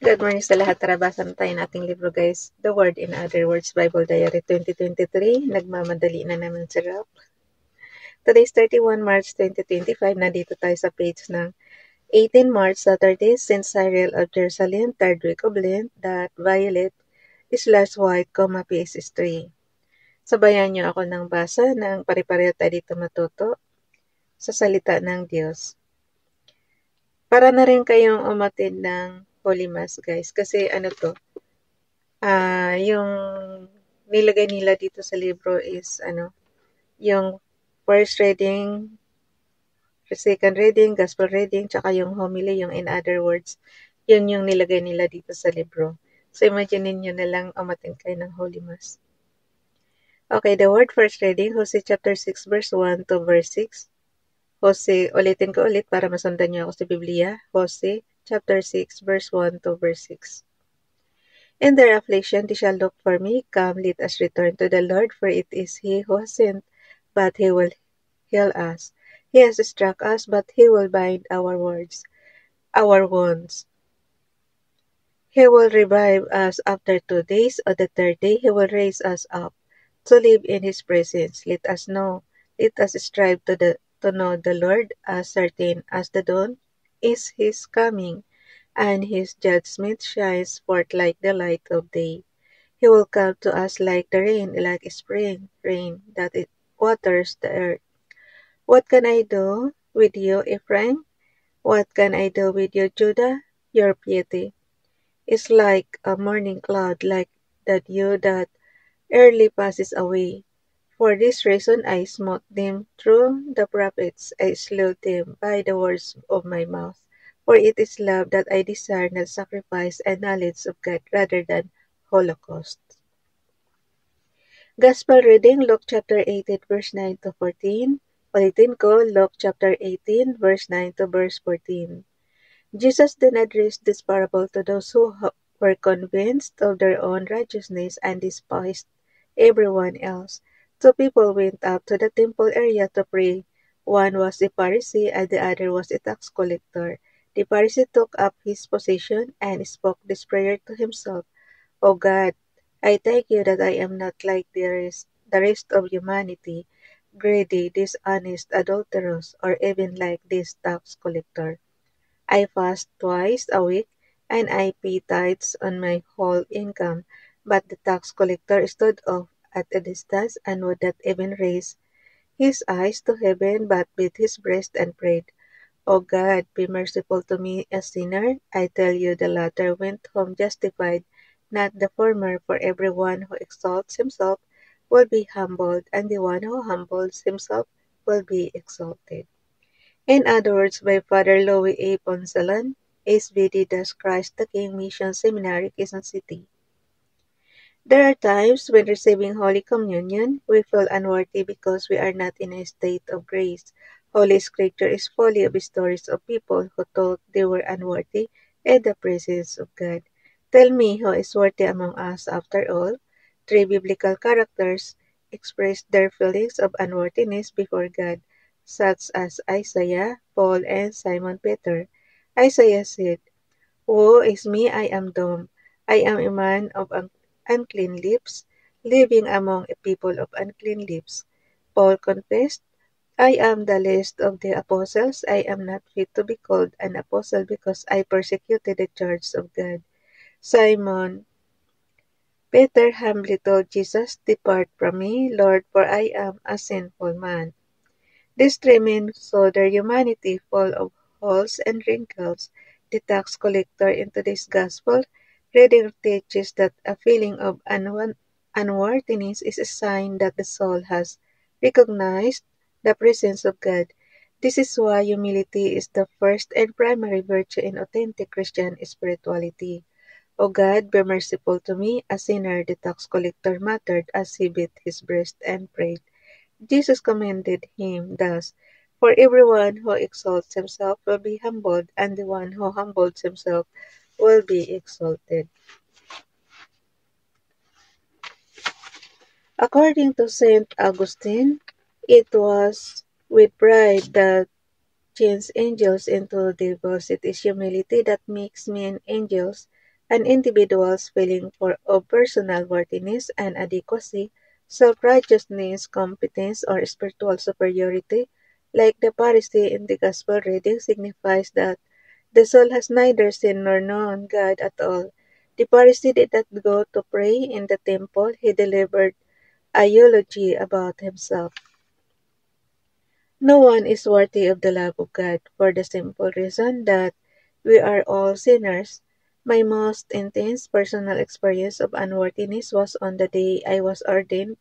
Good morning sa lahat. Tara, basa na tayo nating libro, guys. The Word in Other Words, Bible Diary 2023. Nagmamadali na naman si Ralph. Today's 31 March 2025. Nandito tayo sa page ng 18 March, Saturday, St. Cyril of Jerusalem, 3rd week of Lent, that violet is last white, PS is 3. Sabayan niyo ako ng basa ng pare-pareho tayo dito matuto sa salita ng Diyos. Para na rin kayong umatid ng Holy Mass, guys. Kasi yung nilagay nila dito sa libro is yung first reading, second reading, gospel reading, tsaka yung homily, yung in other words, yun yung nilagay nila dito sa libro. So, imagine nyo na lang umatin kayo ng Holy Mass. Okay, the word first reading, Hosea chapter 6 verse 1 to verse 6. Hosea, ulitin ko ulit para masundan nyo ako sa Biblia. Hosea chapter 6 verse 1 to verse 6. In their affliction they shall look for me. Come, let us return to the Lord, for it is He who has sinned, but He will heal us. He has struck us, but He will bind our wounds. He will revive us after 2 days. On the third day He will raise us up to live in His presence. Let us strive to know the Lord as certain as the dawn is His coming, and His judgment shines forth like the light of day. He will come to us like the rain, like spring rain that it waters the earth. What can I do with you, Ephraim? What can I do with you, Judah? Your piety is like a morning cloud, like the dew that early passes away. For this reason I smote them through the prophets, I slew them by the words of my mouth. For it is love that I desire, not sacrifice, and knowledge of God rather than holocaust. Gospel reading, Luke chapter 18 verse 9 to 14. Ulitin ko, Luke chapter 18 verse 9 to verse 14. Jesus then addressed this parable to those who were convinced of their own righteousness and despised everyone else. Two people went up to the temple area to pray. One was a Pharisee and the other was a tax collector. The Pharisee took up his position and spoke this prayer to himself. O God, I thank you that I am not like the rest of humanity, greedy, dishonest, adulterous, or even like this tax collector. I fast twice a week, and I pay tithes on my whole income. But the tax collector stood off at a distance and would not even raise his eyes to heaven, but beat his breast and prayed, O God, be merciful to me, a sinner. I tell you, the latter went home justified, not the former, for everyone who exalts himself will be humbled, and the one who humbles himself will be exalted. In other words, by Father Louis A. Ponsalan, SVD Das Christ the King Mission Seminary, Quezon City. There are times when receiving Holy Communion, we feel unworthy because we are not in a state of grace. Holy Scripture is full of stories of people who thought they were unworthy in the presence of God. Tell me who is worthy among us after all. Three biblical characters expressed their feelings of unworthiness before God, such as Isaiah, Paul, and Simon Peter. Isaiah said, Woe is me, I am dumb. I am a man of unclean lips, living among a people of unclean lips. Paul confessed, I am the least of the apostles. I am not fit to be called an apostle because I persecuted the church of God. Simon Peter humbly told Jesus, Depart from me, Lord, for I am a sinful man. These three men saw their humanity full of holes and wrinkles. The tax collector in today's gospel reading teaches that a feeling of unworthiness is a sign that the soul has recognized the presence of God. This is why humility is the first and primary virtue in authentic Christian spirituality. O God, be merciful to me, a sinner, the tax collector muttered as he beat his breast and prayed. Jesus commended him thus, For everyone who exalts himself will be humbled, and the one who humbles himself will be exalted. According to Saint Augustine, it was with pride that changed angels into devils. It is humility that makes men angels. An individual's feeling of personal worthiness and adequacy, self-righteousness, competence, or spiritual superiority, like the Pharisee in the Gospel reading, signifies that the soul has neither seen nor known God at all. The Pharisee did not go to pray in the temple. He delivered a eulogy about himself. No one is worthy of the love of God for the simple reason that we are all sinners. My most intense personal experience of unworthiness was on the day I was ordained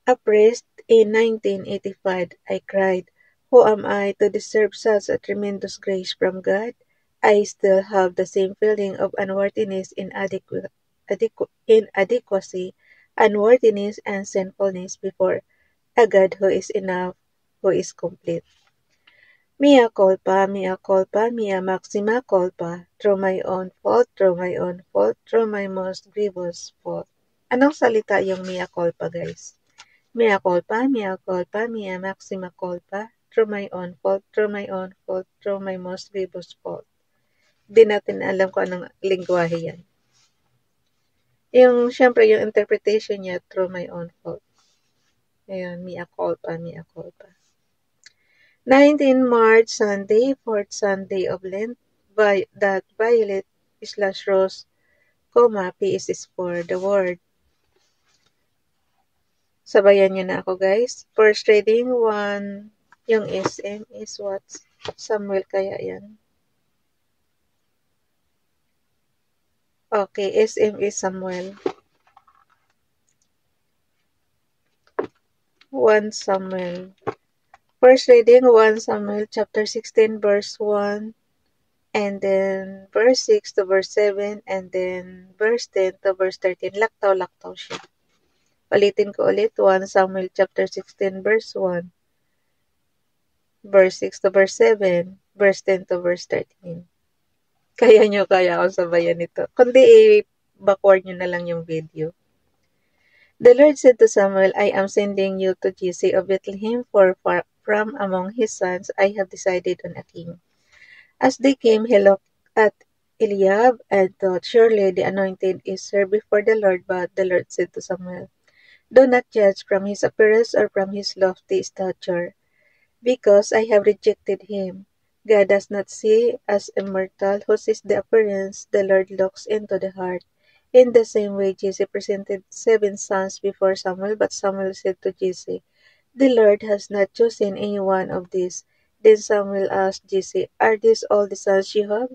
a priest in 1985. I cried, "Who am I to deserve such a tremendous grace from God?" I still have the same feeling of unworthiness, inadequacy, unworthiness, and sinfulness before a God who is enough, who is complete. Mea culpa, mea maxima culpa, through my own fault, through my own fault, through my most grievous fault. Anong salita yung mea culpa, guys? Mea culpa, mea maxima culpa, through my own fault, through my own fault, through my most grievous fault. Di natin alam kung anong lingwahe yan. Yung, syempre, yung interpretation niya, through my own fault. Ayun, mea culpa, mea culpa. 19 March, Sunday, fourth Sunday of Lent, that Violet/Rose, P is for the word. Sabayan nyo na ako, guys. First reading, 1, yung SM is what? Samuel kaya yan? Okay, SM is Samuel. 1 Samuel. First reading, 1 Samuel chapter 16 verse 1, and then verse 6 to verse 7, and then verse 10 to verse 13. Laktaw-laktaw siya. Ulitin ko ulit, 1 Samuel chapter 16 verse 1, verse 6 to verse 7, verse 10 to verse 13. Kaya akong sabayan nito. Kundi i-backward nyo na lang yung video. The Lord said to Samuel, I am sending you to Jesse of Bethlehem, for from among his sons I have decided on a king. As they came, he looked at Eliab and thought, surely the anointed is here before the Lord. But the Lord said to Samuel, do not judge from his appearance or from his lofty stature, because I have rejected him. God does not see as a mortal who sees the appearance. The Lord looks into the heart. In the same way, Jesse presented 7 sons before Samuel, but Samuel said to Jesse, the Lord has not chosen any one of these. Then Samuel asked Jesse, are these all the sons you have?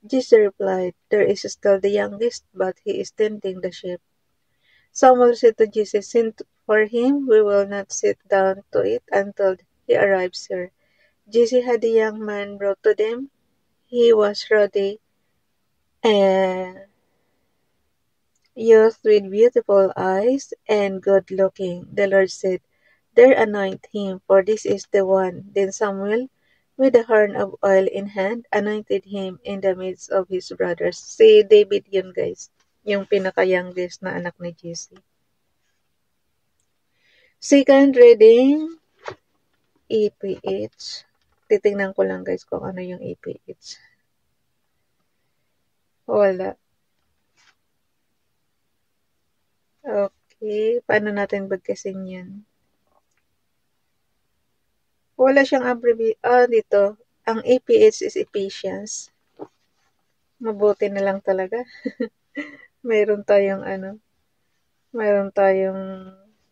Jesse replied, there is still the youngest, but he is tending the sheep. Samuel said to Jesse, send for him. We will not sit down to eat until he arrives here. Jesse had the young man brought to them. He was ruddy and youth with beautiful eyes and good looking. The Lord said, there anoint him, for this is the one. Then Samuel, with a horn of oil in hand, anointed him in the midst of his brothers. Si David yun, guys. Yung pinaka-youngest na anak ni Jesse. Second reading, EPH. Titingnan ko lang, guys, kung ano yung EPH. Wala. Okay, paano natin bagkasin yan? Wala siyang dito. Ang EPH is Ephesians. Mabuti na lang talaga. mayroon tayong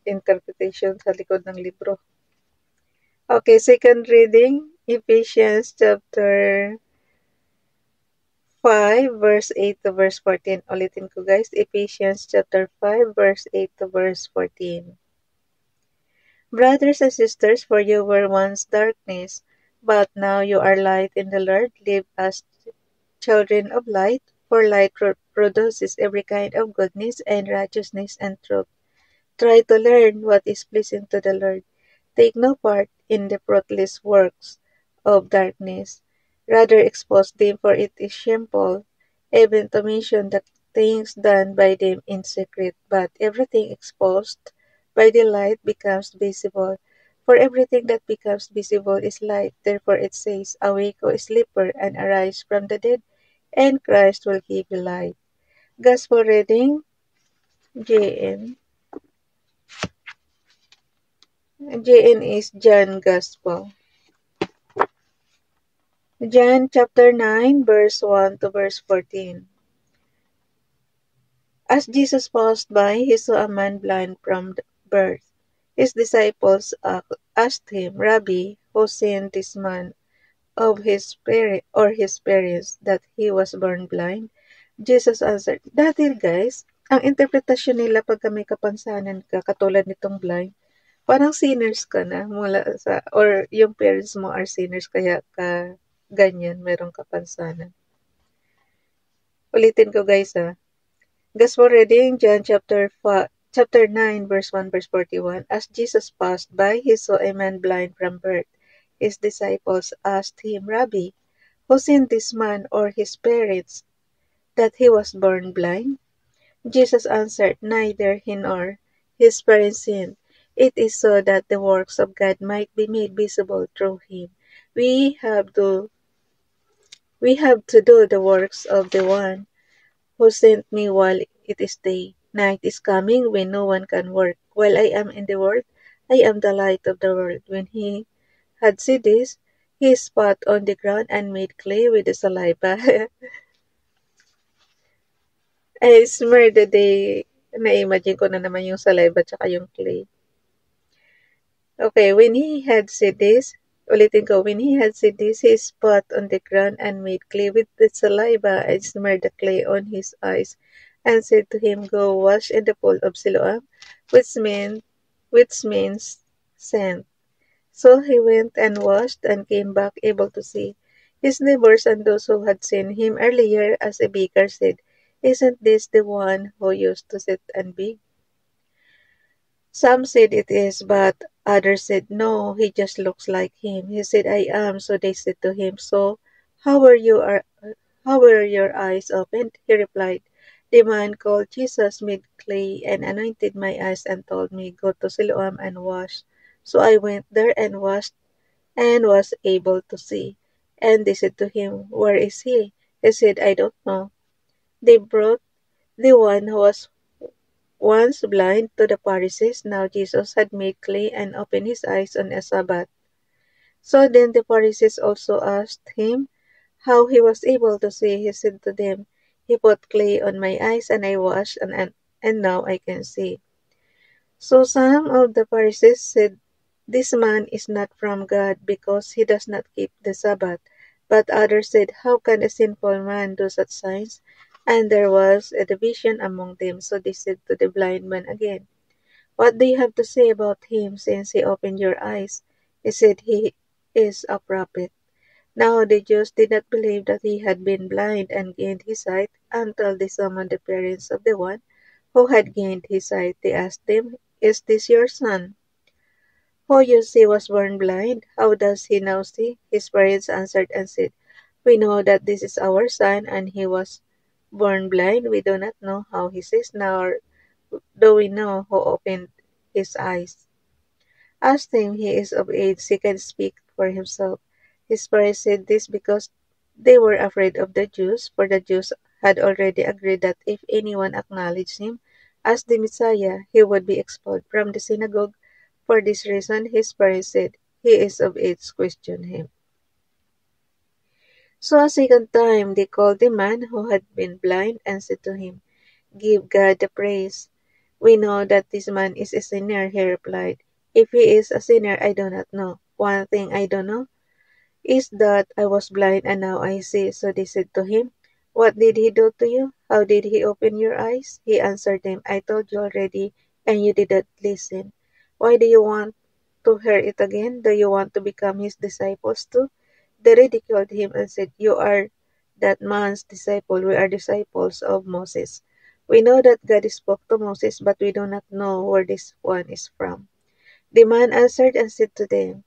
interpretation sa likod ng libro. Okay, second reading, Ephesians chapter 5, verse 8 to verse 14. Ulitin ko, guys. Ephesians chapter 5, verse 8 to verse 14. Brothers and sisters, for you were once darkness, but now you are light in the Lord. Live as children of light, for light produces every kind of goodness and righteousness and truth. Try to learn what is pleasing to the Lord. Take no part in the fruitless works of darkness. Rather expose them, for it is shameful even to mention the things done by them in secret. But everything exposed by the light becomes visible. For everything that becomes visible is light. Therefore it says, awake, O sleeper, and arise from the dead, and Christ will give you life. Gospel reading, JN. JN is John Gospel. John chapter 9, verse 1 to verse 14. As Jesus passed by, he saw a man blind from birth. His disciples asked him, Rabbi, who sinned this man, of his parent or his parents, that he was born blind? Jesus answered, dati guys, ang interpretasyon nila pagka may kapansanan ka, katulad nitong blind, parang sinners ka na mula sa, or yung parents mo are sinners kaya ka ganyan, merong kapansanan. Ulitin ko guys Gospel reading, John chapter 9, verse 1, verse 41. As Jesus passed by, he saw a man blind from birth. His disciples asked him, Rabbi, who sinned this man or his parents, that he was born blind? Jesus answered, neither he nor his parents sinned. It is so that the works of God might be made visible through him. We have to do the works of the one who sent me while it is day. Night is coming when no one can work. While I am in the world, I am the light of the world. When he had said this, he spat on the ground and made clay with the saliva. I smeared the day. Na-imagine ko na naman yung saliva tsaka yung clay. Okay, when he had said this, ulitin ko, when he had said this, he spat on the ground and made clay with the saliva and smeared the clay on his eyes and said to him, go wash in the pool of Siloam, which means sent. So he went and washed and came back able to see. His neighbors and those who had seen him earlier as a beggar said, isn't this the one who used to sit and beg? Some said it is, but others said, no, he just looks like him. He said, I am. So they said to him, so how were your eyes opened? He replied, the man called Jesus made clay and anointed my eyes and told me, go to Siloam and wash. So I went there and washed and was able to see. And they said to him, where is he? He said, I don't know. They brought the one who was once blind to the Pharisees. Now Jesus had made clay and opened his eyes on a Sabbath. So then the Pharisees also asked him how he was able to see. He said to them, he put clay on my eyes and I washed and now I can see. So some of the Pharisees said, this man is not from God because he does not keep the Sabbath. But others said, how can a sinful man do such signs? And there was a division among them. So they said to the blind man again, what do you have to say about him since he opened your eyes? He said, he is a prophet. Now the Jews did not believe that he had been blind and gained his sight until they summoned the parents of the one who had gained his sight. They asked them, is this your son, who you say was born blind? How does he now see? His parents answered and said, we know that this is our son, and he was born blind. We do not know how he sees, nor do we know who opened his eyes. Ask him, he is of age, he can speak for himself. His parents said this because they were afraid of the Jews, for the Jews had already agreed that if anyone acknowledged him as the Messiah, he would be expelled from the synagogue. For this reason, his parents said, he is of age, question him. So a second time they called the man who had been blind and said to him, give God the praise. We know that this man is a sinner, he replied. If he is a sinner, I do not know. One thing I do know is that I was blind and now I see. So they said to him, what did he do to you? How did he open your eyes? He answered them, I told you already, and you did not listen. Why do you want to hear it again? Do you want to become his disciples too? They ridiculed him and said, you are that man's disciple. We are disciples of Moses. We know that God spoke to Moses, but we do not know where this one is from. The man answered and said to them,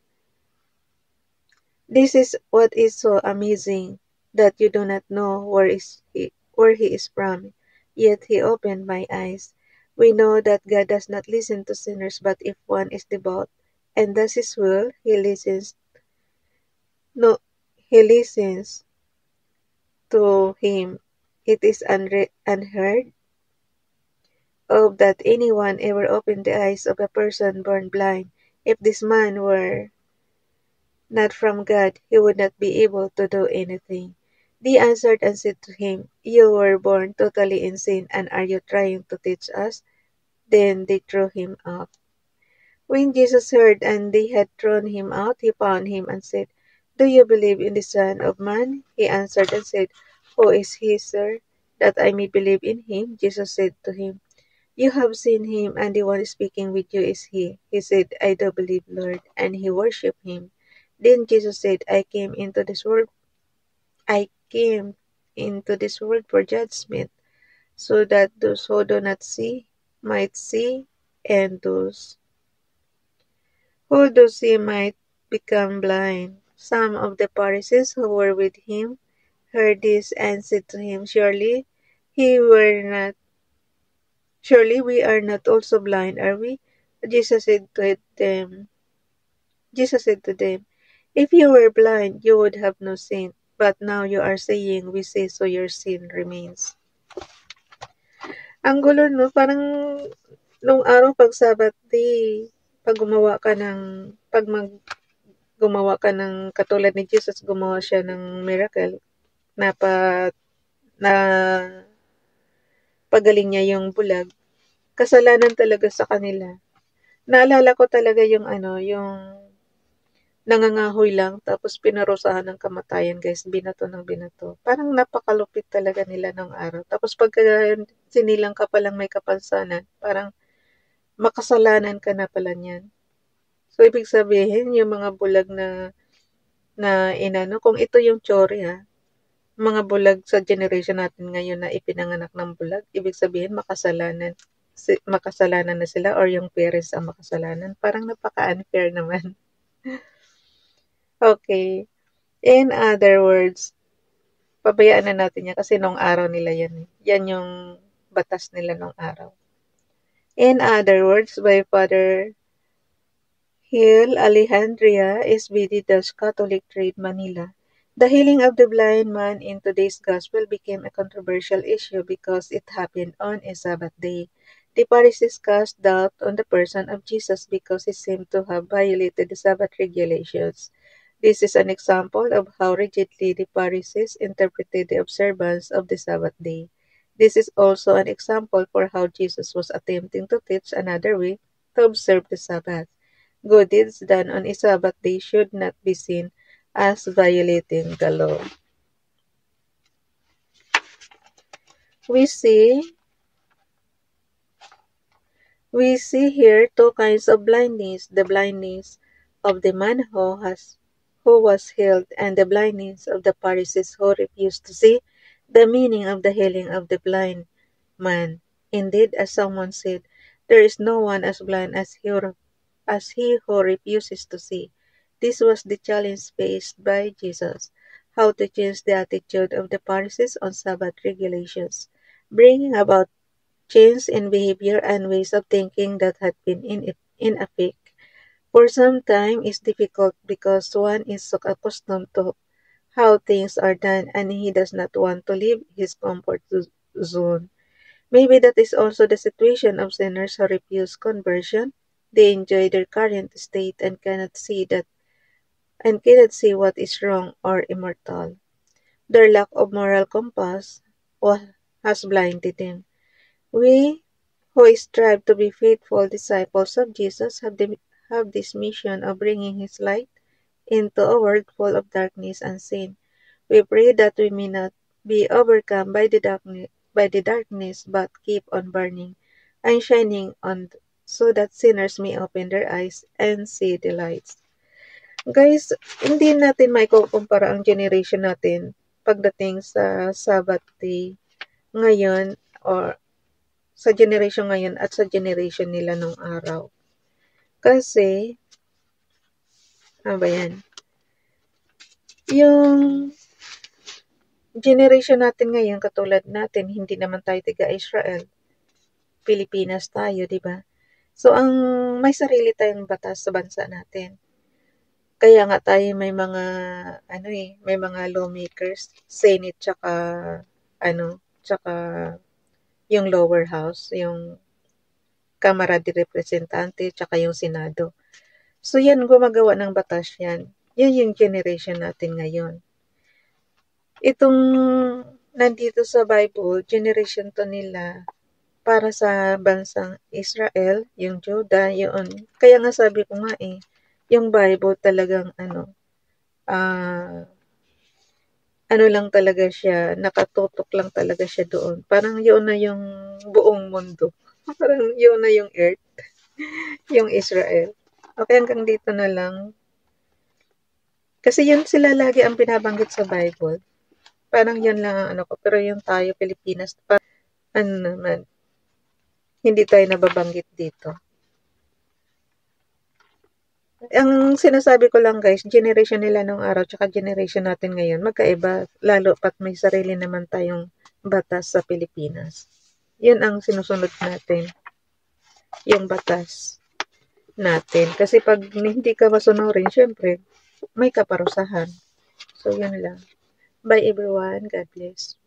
this is what is so amazing, that you do not know where he is from, yet he opened my eyes. We know that God does not listen to sinners, but if one is devout and does his will, he listens. No, he listens. to him, "It is unheard of that anyone ever opened the eyes of a person born blind. If this man were not from God, he would not be able to do anything." They answered and said to him, "You were born totally in sin, and are you trying to teach us?" Then they threw him out. When Jesus heard and they had thrown him out, he found him and said, "Do you believe in the Son of Man?" He answered and said, "Who is he, sir, that I may believe in him?" Jesus said to him, "You have seen him, and the one speaking with you is he." He said, "I do believe, Lord," and he worshipped him. Then Jesus said, I came into this world for judgment, so that those who do not see might see, and those who do see might become blind." Some of the Pharisees who were with him heard this and said to him, he were not Surely we are not also blind, are we?" Them, Jesus said to them, "If you were blind, you would have no sin. But now you are saying, 'We see,' so your sin remains." Ang gulo, no? Parang nung araw pag Sabbath day, pag gumawa ka ng katulad ni Jesus, gumawa siya ng miracle, na na pagaling niya yung bulag, kasalanan talaga sa kanila. Naalala ko talaga yung yung nangangahoy lang tapos pinarusahan ng kamatayan, guys, binato ng binato. Parang napakalupit talaga nila nung araw. Tapos pagka sinilang ka palang may kapansanan, parang makasalanan ka na pala niyan. So, ibig sabihin, yung mga bulag na kung ito yung theory, mga bulag sa generation natin ngayon na ipinanganak ng bulag, ibig sabihin makasalanan na sila, or yung parents ang makasalanan. Parang napaka-unfair naman. Okay. In other words, pabayaan na natin yan kasi nung araw nila yan. Yan yung batas nila nung araw. In other words, by Father Gil Alejandria, SBD Catholic Trade, Manila. The healing of the blind man in today's gospel became a controversial issue because it happened on a Sabbath day. The Pharisees cast doubt on the person of Jesus because he seemed to have violated the Sabbath regulations. This is an example of how rigidly the Pharisees interpreted the observance of the Sabbath day. This is also an example for how Jesus was attempting to teach another way to observe the Sabbath. Good deeds done on a Sabbath day should not be seen as violating the law. We see here two kinds of blindness: the blindness of the man who was healed, and the blindness of the Pharisees who refused to see the meaning of the healing of the blind man. Indeed, as someone said, there is no one as blind as he who refuses to see. This was the challenge faced by Jesus: how to change the attitude of the Pharisees on Sabbath regulations, bringing about change in behavior and ways of thinking that had been in effect for some time is difficult because one is so accustomed to how things are done and he does not want to leave his comfort zone. Maybe that is also the situation of sinners who refuse conversion. They enjoy their current state and cannot see what is wrong or immoral. Their lack of moral compass has blinded them. We who strive to be faithful disciples of Jesus have this mission of bringing His light into a world full of darkness and sin. We pray that we may not be overcome by the darkness, but keep on burning and shining on, so that sinners may open their eyes and see the lights. Guys, hindi natin maikukumpara ang generation natin pagdating sa Sabbath day ngayon, or sa generation ngayon at sa generation nila nung araw. Kasi, ano ba yan? Yung generation natin ngayon, katulad natin, hindi naman tayo taga-Israel. Pilipinas tayo, di ba? So, may sarili tayong batas sa bansa natin. Kaya nga tayo may mga may mga lawmakers, Senate tsaka yung lower house, yung Kamara de Representante tsaka yung Senado. So yan gumagawa ng batas yan. Yan yung generation natin ngayon. Itong nandito sa Bible, generation to nila para sa bansang Israel, yung Judah, yun. Kaya nga sabi ko nga yung Bible talagang lang talaga siya, nakatutok lang talaga siya doon. Parang yun na yung buong mundo. Parang yun na yung earth, yung Israel. Okay, hanggang dito na lang. Kasi yun sila lagi ang binabanggit sa Bible. Parang yun lang ang ko. Pero yung tayo, Pilipinas, naman, hindi tayo nababanggit dito. Ang sinasabi ko lang guys, generation nila nung araw tsaka generation natin ngayon, magkaiba. Lalo pat may sarili naman tayong batas sa Pilipinas. Yun ang sinusunod natin. Yung batas natin. Kasi pag hindi ka masunurin, syempre, may kaparusahan. So, yun lang. Bye everyone. God bless.